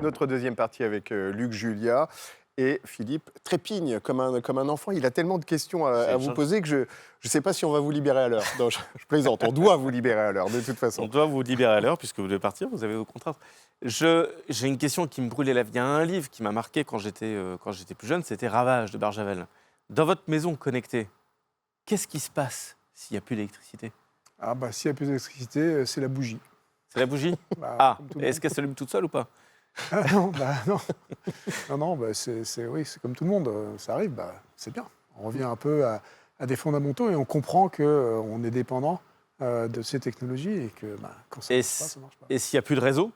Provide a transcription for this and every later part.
Notre deuxième partie avec Luc Julia. Et Philippe trépigne comme un enfant. Il a tellement de questions à vous poser que je ne sais pas si on va vous libérer à l'heure. Non, je plaisante, on doit vous libérer à l'heure, de toute façon. On doit vous libérer à l'heure, puisque vous devez partir, vous avez vos contraintes. J'ai une question qui me brûlait la vie. Il y a un livre qui m'a marqué quand j'étais plus jeune, c'était Ravage de Barjavel. Dans votre maison connectée, qu'est-ce qui se passe s'il n'y a plus d'électricité? Ah bah s'il n'y a plus d'électricité, c'est la bougie. C'est la bougie? Bah, Est-ce qu'elle s'allume toute seule ou pas? Ah non, bah non. Non, bah c'est comme tout le monde, ça arrive, bah, c'est bien. On revient un peu à des fondamentaux et on comprend qu'on est dépendant de ces technologies et que quand ça ne marche pas, ça ne marche pas. Et s'il n'y a plus de réseau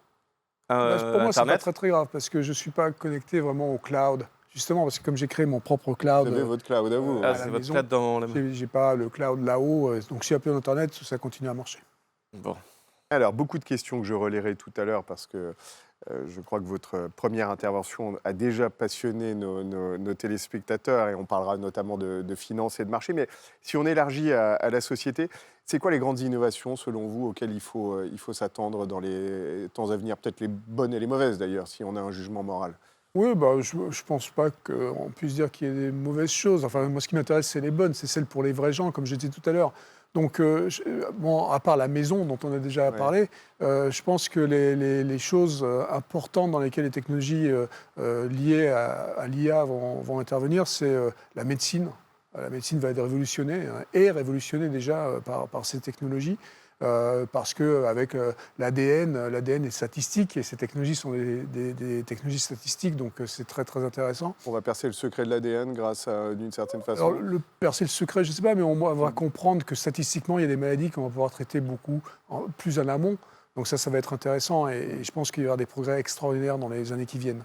Pour moi, c'est pas Internet? très grave parce que je ne suis pas connecté vraiment au cloud. Justement, parce que comme j'ai créé mon propre cloud. Vous avez votre cloud à vous. C'est votre cloud dans la maison. J'ai pas le cloud là-haut, donc s'il n'y a plus d'Internet, ça continue à marcher. Bon. Alors, beaucoup de questions que je relayerai tout à l'heure parce que je crois que votre première intervention a déjà passionné nos téléspectateurs et on parlera notamment de finances et de marché. Mais si on élargit à la société, c'est quoi les grandes innovations selon vous auxquelles il faut s'attendre dans les temps à venir? Peut-être les bonnes et les mauvaises d'ailleurs, si on a un jugement moral. Oui, bah, je ne pense pas qu'on puisse dire qu'il y ait des mauvaises choses. Enfin, moi, ce qui m'intéresse, c'est les bonnes. C'est celles pour les vrais gens, comme j'ai dit tout à l'heure. Donc, bon, à part la maison dont on a déjà parlé, je pense que les choses importantes dans lesquelles les technologies liées à l'IA vont intervenir, c'est la médecine. La médecine va être révolutionnée, et révolutionnée déjà par ces technologies. Parce qu'avec l'ADN est statistique et ces technologies sont des technologies statistiques, donc c'est très très intéressant. On va percer le secret de l'ADN grâce à, d'une certaine façon. Alors, percer le secret, je ne sais pas, mais on va comprendre que statistiquement, il y a des maladies qu'on va pouvoir traiter beaucoup plus en amont. Donc ça va être intéressant et je pense qu'il y aura des progrès extraordinaires dans les années qui viennent.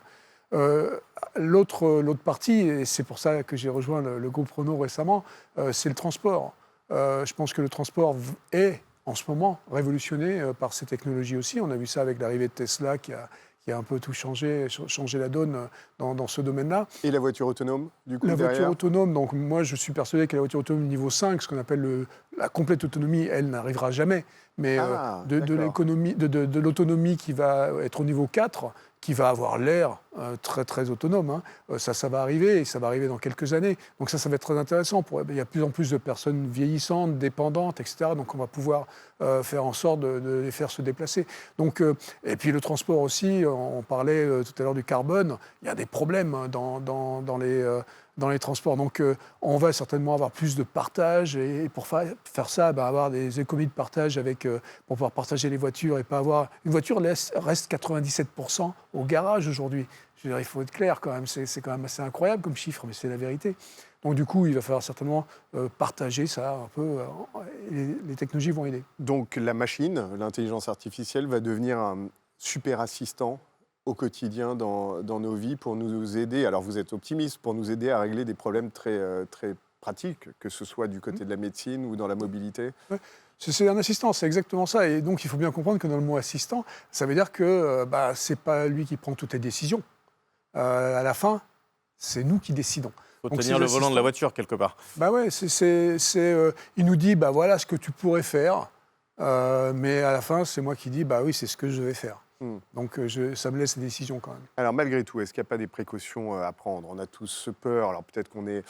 L'autre partie, et c'est pour ça que j'ai rejoint le groupe Renault récemment, c'est le transport. Je pense que le transport est en ce moment révolutionné par ces technologies aussi. On a vu ça avec l'arrivée de Tesla qui a un peu tout changé la donne dans ce domaine-là. Et la voiture autonome, du coup, La derrière voiture autonome, donc moi je suis persuadé que la voiture autonome niveau 5, ce qu'on appelle la complète autonomie, elle n'arrivera jamais. Mais de l'autonomie qui va être au niveau 4, qui va avoir l'air très très autonome, ça va arriver et ça va arriver dans quelques années. Donc ça va être très intéressant. Il y a de plus en plus de personnes vieillissantes, dépendantes, etc. Donc on va pouvoir faire en sorte de les faire se déplacer. Donc, et puis le transport aussi, on parlait tout à l'heure du carbone, il y a des problèmes dans les transports. Donc on va certainement avoir plus de partage et pour faire ça, avoir des économies de partage pour pouvoir partager les voitures et pas avoir... Une voiture reste 97% au garage aujourd'hui. Je veux dire, il faut être clair quand même, c'est quand même assez incroyable comme chiffre, mais c'est la vérité. Donc du coup, il va falloir certainement partager ça un peu, les technologies vont aider. Donc la machine, l'intelligence artificielle, va devenir un super assistant au quotidien dans nos vies pour nous aider, alors vous êtes optimiste, pour nous aider à régler des problèmes très, très pratiques, que ce soit du côté de la médecine ou dans la mobilité? Ouais. C'est un assistant, c'est exactement ça. Et donc il faut bien comprendre que dans le mot assistant, ça veut dire que ce n'est pas lui qui prend toutes les décisions. À la fin, c'est nous qui décidons. Il faut tenir le volant de la voiture quelque part. Ouais, il nous dit voilà ce que tu pourrais faire, mais à la fin, c'est moi qui dis oui, c'est ce que je vais faire. Donc ça me laisse les décisions quand même. Alors malgré tout, est-ce qu'il n'y a pas des précautions à prendre? On a tous peur, alors peut-être qu'on est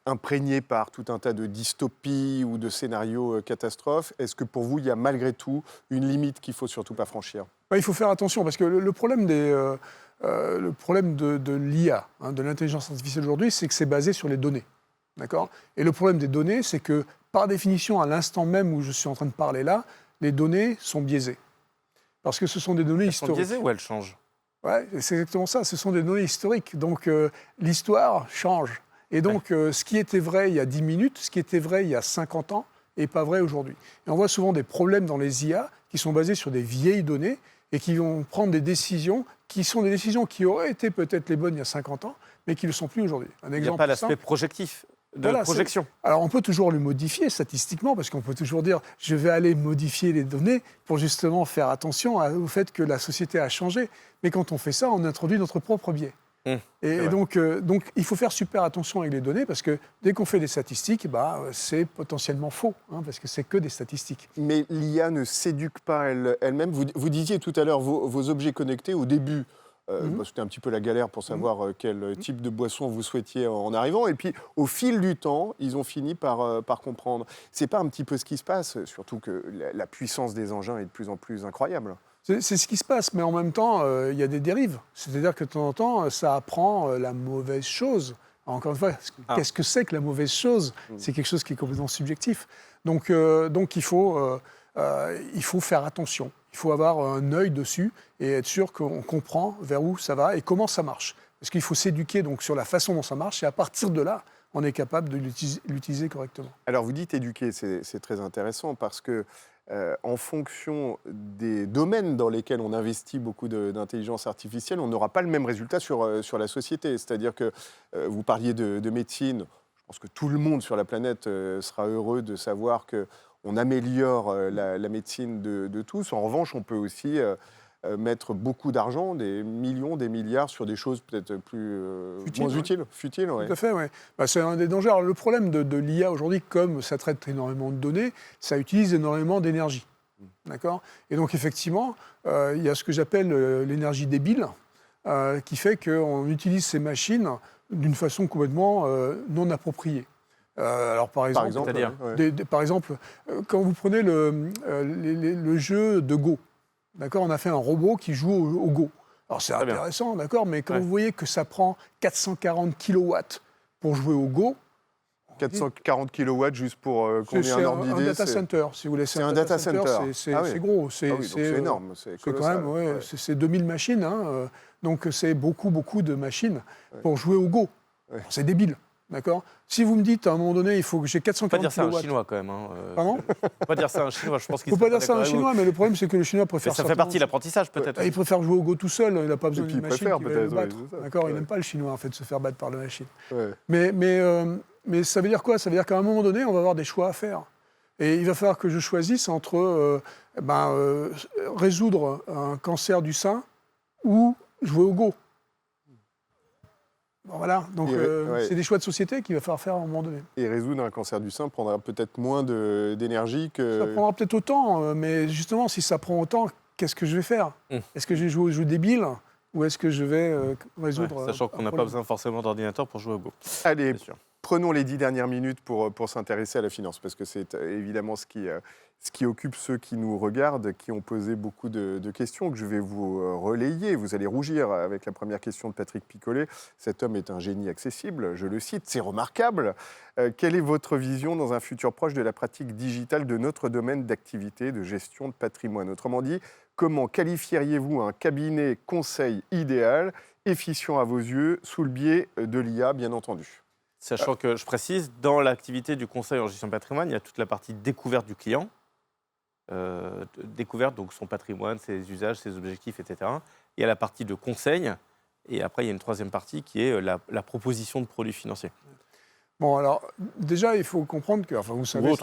imprégné par tout un tas de dystopies ou de scénarios catastrophes. Est-ce que pour vous, il y a malgré tout une limite qu'il ne faut surtout pas franchir? Il faut faire attention parce que le problème de l'IA, de l'intelligence artificielle aujourd'hui, c'est que c'est basé sur les données. D'accord ? Et le problème des données, c'est que par définition, à l'instant même où je suis en train de parler là, les données sont biaisées. Parce que ce sont des données historiques. Elles sont biaisées ou elles changent? Ouais, c'est exactement ça. Ce sont des données historiques. Donc l'histoire change. Et donc ce qui était vrai il y a 10 minutes, ce qui était vrai il y a 50 ans, n'est pas vrai aujourd'hui. Et on voit souvent des problèmes dans les IA qui sont basés sur des vieilles données et qui vont prendre des décisions qui sont des décisions qui auraient été peut-être les bonnes il y a 50 ans, mais qui ne le sont plus aujourd'hui. Il n'y a pas l'aspect projectif. Projection. Alors on peut toujours le modifier statistiquement, parce qu'on peut toujours dire je vais aller modifier les données pour justement faire attention au fait que la société a changé. Mais quand on fait ça, on introduit notre propre biais. Et donc, il faut faire super attention avec les données parce que dès qu'on fait des statistiques, c'est potentiellement faux, parce que c'est que des statistiques. Mais l'IA ne s'éduque pas elle-même. Vous disiez tout à l'heure vos objets connectés au début. C'était un petit peu la galère pour savoir quel type de boisson vous souhaitiez en arrivant. Et puis, au fil du temps, ils ont fini par comprendre. C'est pas un petit peu ce qui se passe, surtout que la puissance des engins est de plus en plus incroyable. C'est ce qui se passe, mais en même temps, il y a des dérives. C'est-à-dire que de temps en temps, ça apprend la mauvaise chose. Alors, encore une fois, qu'est-ce que c'est que la mauvaise chose? C'est quelque chose qui est complètement subjectif. Donc il faut faire attention. Il faut avoir un œil dessus et être sûr qu'on comprend vers où ça va et comment ça marche. Parce qu'il faut s'éduquer donc sur la façon dont ça marche et à partir de là, on est capable de l'utiliser correctement. Alors vous dites éduquer, c'est très intéressant parce que en fonction des domaines dans lesquels on investit beaucoup d'intelligence artificielle, on n'aura pas le même résultat sur la société. C'est-à-dire que vous parliez de médecine, je pense que tout le monde sur la planète sera heureux de savoir qu'on améliore la médecine de tous. En revanche, on peut aussi mettre beaucoup d'argent, des millions, des milliards sur des choses peut-être moins utiles. Futiles, ouais. Tout à fait, oui. C'est un des dangers. Alors, le problème de l'IA aujourd'hui, comme ça traite énormément de données, ça utilise énormément d'énergie. D'accord ? Et donc, effectivement, il y a ce que j'appelle l'énergie débile, qui fait qu'on utilise ces machines d'une façon complètement non appropriée. Alors, par exemple, quand vous prenez le jeu de Go, d'accord, on a fait un robot qui joue au Go. Alors c'est intéressant, d'accord, mais quand vous voyez que ça prend 440 kilowatts pour jouer au Go... 440 kilowatts juste pour qu'on ait un ordre d'idée. C'est un data center, si vous voulez. C'est un data center. C'est gros. C'est énorme, c'est colossal. Quand même, c'est 2000 machines, donc c'est beaucoup de machines pour jouer au Go. Ouais. C'est débile. D'accord. Si vous me dites à un moment donné, il faut que j'ai 440 kilowatts... Faut pas dire ça à un Chinois quand même. Pardon ? Faut pas dire ça à un Chinois, je pense qu'il faut pas dire ça à un Chinois, mais le problème c'est que le Chinois préfère... ça fait partie de l'apprentissage peut-être. Il préfère jouer au Go tout seul, il n'a pas besoin d'une machine qui va le battre. D'accord, ouais. Il n'aime pas le Chinois en fait, se faire battre par la machine. Ouais. Mais ça veut dire quoi? Ça veut dire qu'à un moment donné, on va avoir des choix à faire. Et il va falloir que je choisisse entre résoudre un cancer du sein ou jouer au Go. Bon, voilà, donc c'est des choix de société qu'il va falloir faire à un moment donné. Et résoudre un cancer du sein prendra peut-être moins d'énergie que... Ça prendra peut-être autant, mais justement, si ça prend autant, qu'est-ce que je vais faire? Est-ce que je vais jouer au jeu débile ou est-ce que je vais résoudre... sachant qu'on n'a pas besoin forcément d'ordinateur pour jouer au Go. Allez, prenons les 10 dernières minutes pour s'intéresser à la finance, parce que c'est évidemment ce qui occupe ceux qui nous regardent, qui ont posé beaucoup de questions que je vais vous relayer. Vous allez rougir avec la première question de Patrick Picollet. Cet homme est un génie accessible, je le cite, c'est remarquable. Quelle est votre vision dans un futur proche de la pratique digitale de notre domaine d'activité de gestion de patrimoine? Autrement dit, comment qualifieriez-vous un cabinet conseil idéal, efficient à vos yeux, sous le biais de l'IA, bien entendu? Sachant que, je précise, dans l'activité du conseil en gestion de patrimoine, il y a toute la partie découverte du client, découverte, donc son patrimoine, ses usages, ses objectifs, etc. Il y a la partie de conseil, et après, il y a une troisième partie qui est la proposition de produits financiers. Bon, alors, déjà, il faut comprendre que, enfin, vous savez,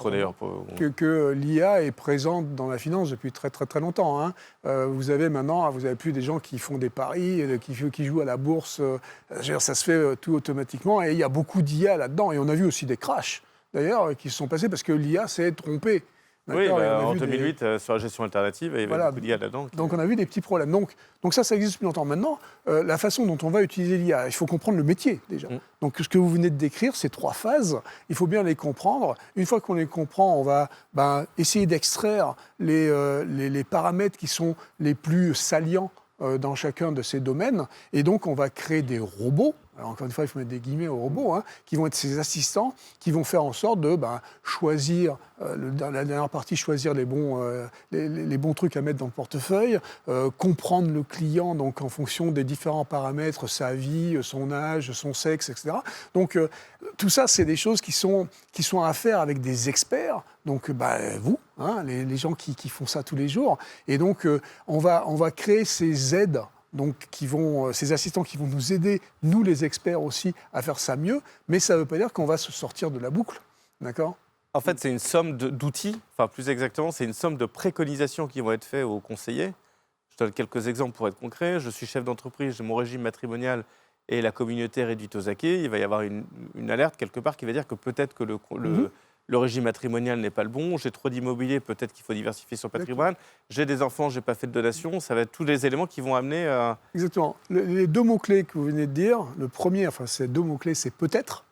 que l'IA est présente dans la finance depuis très, très, très longtemps. Vous avez plus des gens qui font des paris, qui jouent à la bourse. Ça se fait tout automatiquement, et il y a beaucoup d'IA là-dedans. Et on a vu aussi des crashs, d'ailleurs, qui se sont passés parce que l'IA s'est trompée. Oui, en 2008, sur la gestion alternative, il y avait beaucoup d'IA là-dedans. Donc on a vu des petits problèmes. Donc ça existe depuis longtemps. Maintenant, la façon dont on va utiliser l'IA, il faut comprendre le métier déjà. Donc ce que vous venez de décrire, ces 3 phases, il faut bien les comprendre. Une fois qu'on les comprend, on va essayer d'extraire les paramètres qui sont les plus salients dans chacun de ces domaines. Et donc on va créer des robots. Alors encore une fois, il faut mettre des guillemets aux robots, qui vont être ces assistants, qui vont faire en sorte de choisir, dans la dernière partie, choisir les bons trucs à mettre dans le portefeuille, comprendre le client donc, en fonction des différents paramètres, sa vie, son âge, son sexe, etc. Donc tout ça, c'est des choses qui sont à faire avec des experts, donc vous, les gens qui font ça tous les jours. Et donc on va créer ces aides, donc ces assistants qui vont nous aider, nous les experts aussi, à faire ça mieux, mais ça ne veut pas dire qu'on va se sortir de la boucle, d'accord ? En fait, c'est une somme d'outils, enfin plus exactement, c'est une somme de préconisations qui vont être faites aux conseillers. Je donne quelques exemples pour être concret. Je suis chef d'entreprise, j'ai mon régime matrimonial et la communauté est réduite aux acquis, il va y avoir une alerte quelque part qui va dire que peut-être que le régime matrimonial n'est pas le bon, j'ai trop d'immobilier, peut-être qu'il faut diversifier son patrimoine, j'ai des enfants, je n'ai pas fait de donation, ça va être tous les éléments qui vont amener à... Exactement. Les deux mots-clés que vous venez de dire, le premier, enfin ces deux mots-clés, c'est peut-être.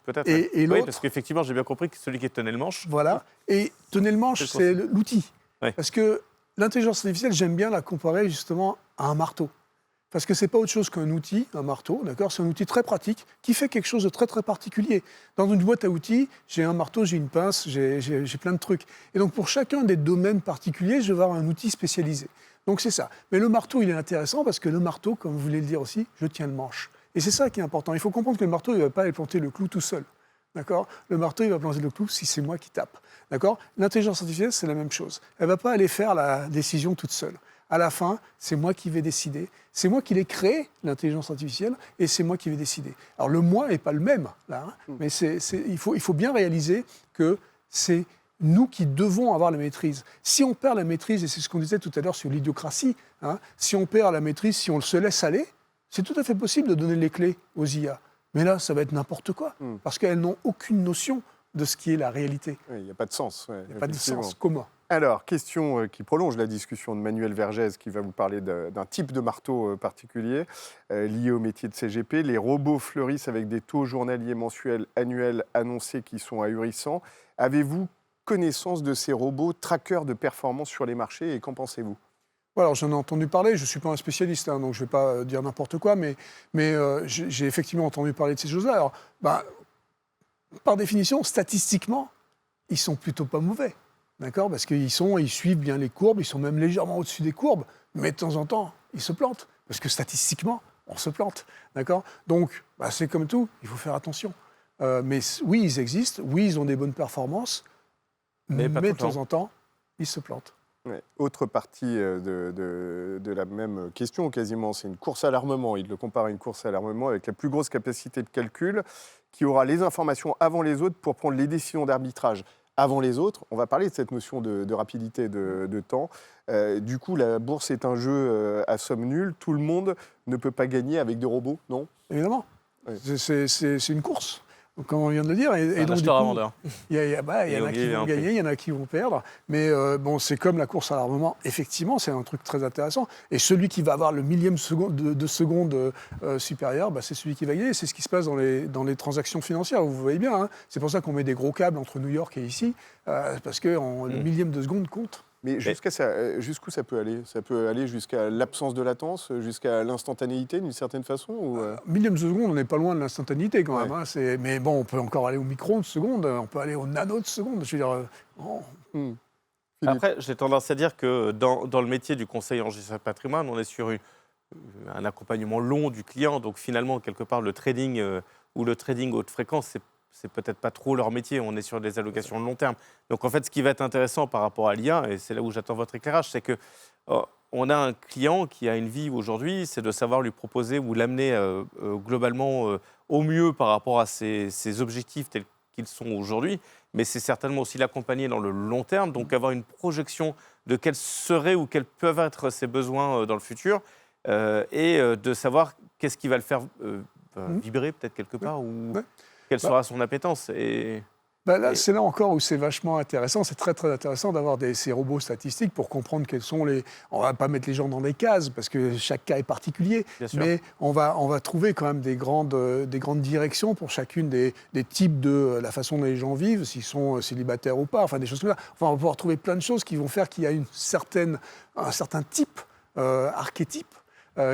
Peut-être. Et oui, l'autre... parce qu'effectivement, j'ai bien compris que celui qui tenait le manche... Voilà. Et tenez le manche, c'est l'outil. Oui. Parce que l'intelligence artificielle, j'aime bien la comparer justement à un marteau. Parce que ce n'est pas autre chose qu'un outil, un marteau, d'accord ? C'est un outil très pratique qui fait quelque chose de très, très particulier. Dans une boîte à outils, j'ai un marteau, j'ai une pince, j'ai plein de trucs. Et donc, pour chacun des domaines particuliers, je vais avoir un outil spécialisé. Donc, c'est ça. Mais le marteau, il est intéressant parce que le marteau, comme vous voulez le dire aussi, je tiens le manche. Et c'est ça qui est important. Il faut comprendre que le marteau, il ne va pas aller planter le clou tout seul. D'accord ? Le marteau, il va planter le clou si c'est moi qui tape. D'accord ? L'intelligence artificielle, c'est la même chose. Elle ne va pas aller faire la décision toute seule. À la fin, c'est moi qui vais décider. C'est moi qui l'ai créé, l'intelligence artificielle, et c'est moi qui vais décider. Alors le moi n'est pas le même, là, mais il faut bien réaliser que c'est nous qui devons avoir la maîtrise. Si on perd la maîtrise, et c'est ce qu'on disait tout à l'heure sur l'idiocratie, si on perd la maîtrise, si on se laisse aller, c'est tout à fait possible de donner les clés aux IA. Mais là, ça va être n'importe quoi, parce qu'elles n'ont aucune notion de ce qui est la réalité. Il n'y a pas de sens. Il n'y a pas de sens commun. Alors, question qui prolonge la discussion de Manuel Vergès, qui va vous parler d'un type de marteau particulier lié au métier de CGP. Les robots fleurissent avec des taux journaliers, mensuels, annuels annoncés qui sont ahurissants. Avez-vous connaissance de ces robots trackers de performance sur les marchés et qu'en pensez-vous ? Alors, j'en ai entendu parler, je ne suis pas un spécialiste, donc je ne vais pas dire n'importe quoi, mais j'ai effectivement entendu parler de ces choses-là. Alors, par définition, statistiquement, ils sont plutôt pas mauvais. D'accord ? Parce qu'ils suivent bien les courbes, ils sont même légèrement au-dessus des courbes, mais de temps en temps, ils se plantent. Parce que statistiquement, on se plante. D'accord ? Donc, c'est comme tout, il faut faire attention. Mais oui, ils existent, oui, ils ont des bonnes performances, mais de temps en temps, ils se plantent. Ouais. Autre partie de la même question, quasiment, c'est une course à l'armement. Il le compare à une course à l'armement avec la plus grosse capacité de calcul, qui aura les informations avant les autres pour prendre les décisions d'arbitrage avant les autres. On va parler de cette notion de rapidité de temps. Du coup, la bourse est un jeu à somme nulle. Tout le monde ne peut pas gagner avec des robots, non ? Évidemment. Ouais. C'est une course, comme on vient de le dire. Et donc, acheteur-vendeur. Il y en a qui vont gagner, il y en a qui vont perdre. Mais c'est comme la course à l'armement. Effectivement, c'est un truc très intéressant. Et celui qui va avoir le millième de seconde supérieur, c'est celui qui va gagner. C'est ce qui se passe dans les transactions financières. Vous voyez bien. Hein. C'est pour ça qu'on met des gros câbles entre New York et ici. Parce que le millième de seconde compte. Mais jusqu'où ça peut aller ? Ça peut aller jusqu'à l'absence de latence, jusqu'à l'instantanéité d'une certaine façon ou millième de seconde, on n'est pas loin de l'instantanéité quand même. Hein. Mais bon, on peut encore aller au micro de seconde, on peut aller au nano de seconde. Je veux dire, Après, j'ai tendance à dire que dans le métier du conseil en gestion de patrimoine, on est sur un accompagnement long du client. Donc finalement, quelque part, le trading ou le trading haute fréquence, c'est peut-être pas trop leur métier, on est sur des allocations de long terme. Donc en fait, ce qui va être intéressant par rapport à l'IA, et c'est là où j'attends votre éclairage, c'est que on a un client qui a une vie aujourd'hui, c'est de savoir lui proposer ou l'amener globalement au mieux par rapport à ses objectifs tels qu'ils sont aujourd'hui, mais c'est certainement aussi l'accompagner dans le long terme, donc avoir une projection de quels seraient ou quels peuvent être ses besoins dans le futur, et de savoir qu'est-ce qui va le faire vibrer peut-être quelque part, ou quelle sera son appétence. C'est là encore où c'est vachement intéressant. C'est très, très intéressant d'avoir ces robots statistiques pour comprendre quels sont les... On ne va pas mettre les gens dans des cases parce que chaque cas est particulier. Mais on va trouver quand même des grandes directions pour chacune des types de la façon dont les gens vivent, s'ils sont célibataires ou pas, enfin des choses comme ça. Enfin, on va pouvoir trouver plein de choses qui vont faire qu'il y a un certain type, archétype,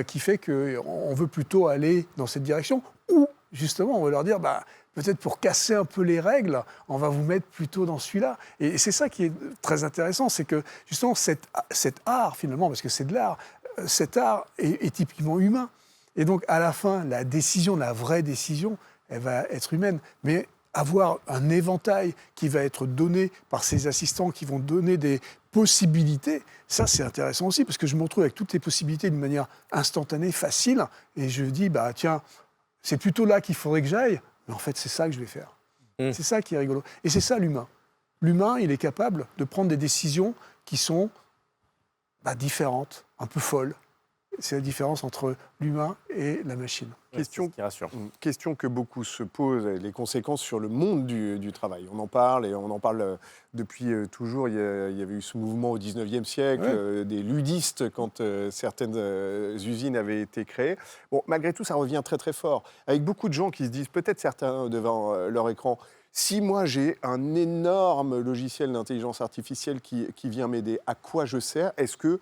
qui fait qu'on veut plutôt aller dans cette direction. Ou justement, on va leur dire... peut-être pour casser un peu les règles, on va vous mettre plutôt dans celui-là. Et c'est ça qui est très intéressant, c'est que justement cet art, finalement, parce que c'est de l'art, cet art est typiquement humain. Et donc à la fin, la décision, la vraie décision, elle va être humaine. Mais avoir un éventail qui va être donné par ces assistants, qui vont donner des possibilités, ça c'est intéressant aussi, parce que je me retrouve avec toutes les possibilités d'une manière instantanée, facile, et je dis, tiens, c'est plutôt là qu'il faudrait que j'aille. Mais en fait, c'est ça que je vais faire. C'est ça qui est rigolo. Et c'est ça l'humain. L'humain, il est capable de prendre des décisions qui sont différentes, un peu folles, C'est la différence entre l'humain et la machine. Question que beaucoup se posent, les conséquences sur le monde du travail. On en parle et on en parle depuis toujours. Il y avait eu ce mouvement au 19e siècle, des ludistes, quand certaines usines avaient été créées. Bon, malgré tout, ça revient très très fort. Avec beaucoup de gens qui se disent, peut-être certains devant leur écran, si moi j'ai un énorme logiciel d'intelligence artificielle qui vient m'aider, à quoi je sers? Est-ce que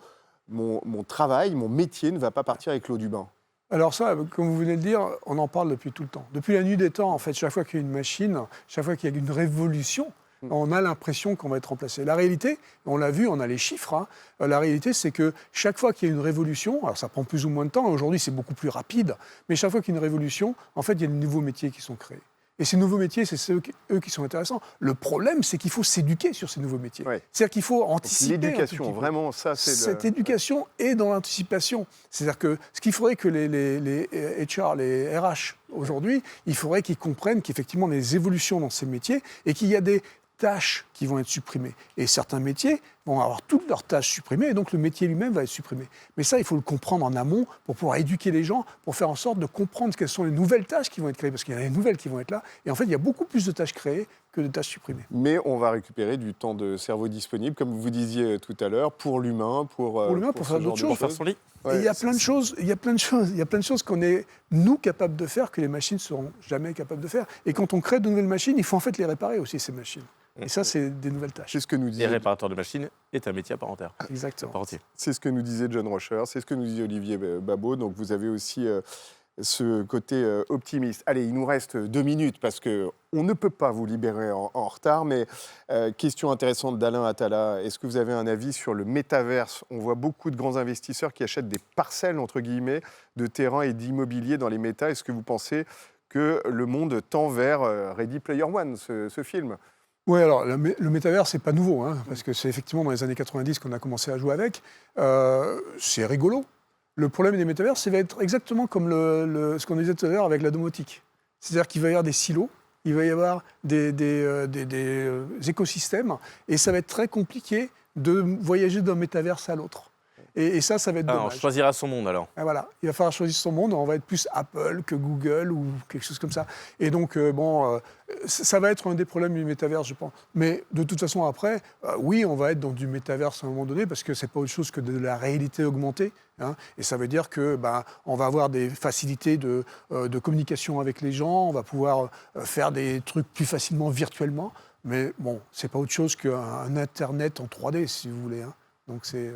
mon travail, mon métier ne va pas partir avec l'eau du bain? Alors ça, comme vous venez de dire, on en parle depuis tout le temps. Depuis la nuit des temps, en fait, chaque fois qu'il y a une machine, chaque fois qu'il y a une révolution, on a l'impression qu'on va être remplacé. La réalité, on l'a vu, on a les chiffres, hein, la réalité, c'est que chaque fois qu'il y a une révolution, alors ça prend plus ou moins de temps, aujourd'hui c'est beaucoup plus rapide, mais chaque fois qu'il y a une révolution, en fait, il y a de nouveaux métiers qui sont créés. Et ces nouveaux métiers, c'est eux qui sont intéressants. Le problème, c'est qu'il faut s'éduquer sur ces nouveaux métiers. Ouais. C'est-à-dire qu'il faut anticiper. Donc, l'éducation, vraiment, ça, c'est cette éducation est dans l'anticipation. C'est-à-dire que ce qu'il faudrait que les HR, les RH aujourd'hui, il faudrait qu'ils comprennent qu'effectivement, il y a des évolutions dans ces métiers et qu'il y a des tâches qui vont être supprimées. Et certains métiers vont avoir toutes leurs tâches supprimées, et donc le métier lui-même va être supprimé. Mais ça, il faut le comprendre en amont pour pouvoir éduquer les gens, pour faire en sorte de comprendre quelles sont les nouvelles tâches qui vont être créées, parce qu'il y en a des nouvelles qui vont être là. Et en fait, il y a beaucoup plus de tâches créées que de tâches supprimées. Mais on va récupérer du temps de cerveau disponible, comme vous disiez tout à l'heure, pour l'humain, pour faire d'autres choses. Pour faire son lit. Ouais, il y a plein de choses qu'on est, nous, capables de faire, que les machines ne seront jamais capables de faire. Et quand on crée de nouvelles machines, il faut en fait les réparer aussi, ces machines. Et ça, c'est des nouvelles tâches. C'est ce que nous disait... Et réparateur de machines est un métier à part entière. Exactement. C'est ce que nous disait John Rocher, c'est ce que nous disait Olivier Babot. Donc vous avez aussi ce côté optimiste. Allez, il nous reste 2 minutes parce qu'on ne peut pas vous libérer en retard. Mais question intéressante d'Alain Attala. Est-ce que vous avez un avis sur le métaverse? On voit beaucoup de grands investisseurs qui achètent des parcelles, entre guillemets, de terrain et d'immobilier dans les méta. Est-ce que vous pensez que le monde tend vers Ready Player One, ce film? Oui, alors le métavers, c'est pas nouveau, hein, parce que c'est effectivement dans les années 90 qu'on a commencé à jouer avec. C'est rigolo. Le problème des métavers, ça va être exactement comme ce qu'on disait tout à l'heure avec la domotique. C'est-à-dire qu'il va y avoir des silos, il va y avoir des écosystèmes, et ça va être très compliqué de voyager d'un métavers à l'autre. Et ça va être dommage. On choisira son monde alors. Et voilà, il va falloir choisir son monde. On va être plus Apple que Google ou quelque chose comme ça. Et donc, ça va être un des problèmes du métaverse, je pense. Mais de toute façon, après, oui, on va être dans du métaverse à un moment donné parce que c'est pas autre chose que de la réalité augmentée. Hein, et ça veut dire que on va avoir des facilités de communication avec les gens. On va pouvoir faire des trucs plus facilement virtuellement. Mais bon, c'est pas autre chose qu'un Internet en 3D, si vous voulez. Hein. Donc c'est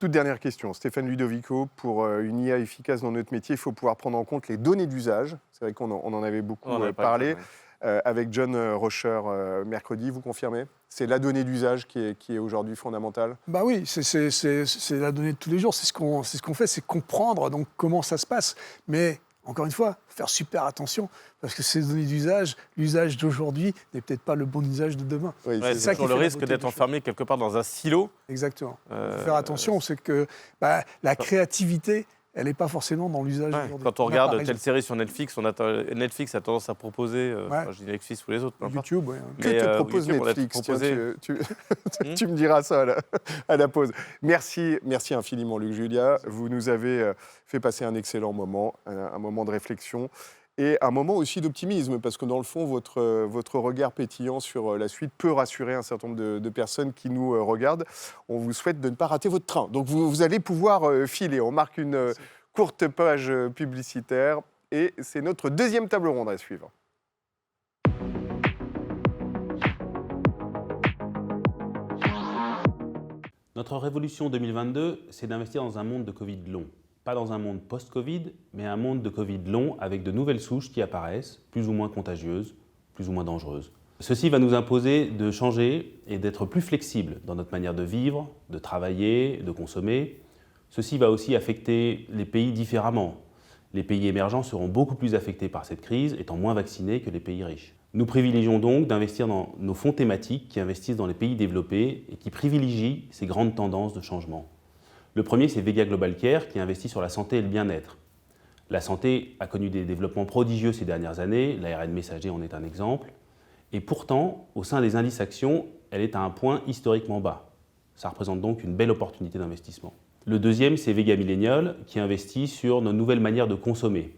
Toute dernière question, Stéphane Ludovico, pour une IA efficace dans notre métier, il faut pouvoir prendre en compte les données d'usage. C'est vrai qu'on en avait beaucoup parlé avec John Rocher mercredi, vous confirmez? C'est la donnée d'usage qui est aujourd'hui fondamentale? Bah oui, c'est la donnée de tous les jours, c'est ce qu'on fait, c'est comprendre donc, comment ça se passe. Mais encore une fois, faire super attention, parce que ces données d'usage, l'usage d'aujourd'hui n'est peut-être pas le bon usage de demain. Oui, c'est ça qui fait le risque d'être enfermé quelque part dans un silo. Exactement. Faire attention, c'est que la créativité, elle n'est pas forcément dans l'usage d'aujourd'hui. Quand on regarde telle série sur Netflix, Netflix a tendance à proposer, je dis Netflix ou les autres, YouTube, oui. Que te propose Netflix? Tu me diras ça à la pause. Merci infiniment, Luc Julia. Vous nous avez fait passer un excellent moment, un moment de réflexion et un moment aussi d'optimisme, parce que dans le fond, votre regard pétillant sur la suite peut rassurer un certain nombre de personnes qui nous regardent. On vous souhaite de ne pas rater votre train. Donc vous allez pouvoir filer. On marque une courte page publicitaire et c'est notre deuxième table ronde à suivre. Notre révolution 2022, c'est d'investir dans un monde de Covid long. Pas dans un monde post-Covid, mais un monde de Covid long avec de nouvelles souches qui apparaissent, plus ou moins contagieuses, plus ou moins dangereuses. Ceci va nous imposer de changer et d'être plus flexibles dans notre manière de vivre, de travailler, de consommer. Ceci va aussi affecter les pays différemment. Les pays émergents seront beaucoup plus affectés par cette crise, étant moins vaccinés que les pays riches. Nous privilégions donc d'investir dans nos fonds thématiques qui investissent dans les pays développés et qui privilégient ces grandes tendances de changement. Le premier, c'est Vega Global Care, qui investit sur la santé et le bien-être. La santé a connu des développements prodigieux ces dernières années, l'ARN messager en est un exemple, et pourtant, au sein des indices actions, elle est à un point historiquement bas. Ça représente donc une belle opportunité d'investissement. Le deuxième, c'est Vega Millennial, qui investit sur nos nouvelles manières de consommer.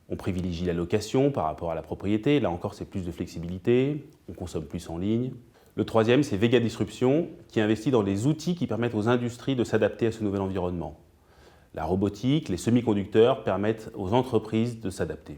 On privilégie la location par rapport à la propriété, là encore c'est plus de flexibilité, on consomme plus en ligne. Le troisième, c'est Vega Disruption, qui investit dans les outils qui permettent aux industries de s'adapter à ce nouvel environnement. La robotique, les semi-conducteurs permettent aux entreprises de s'adapter.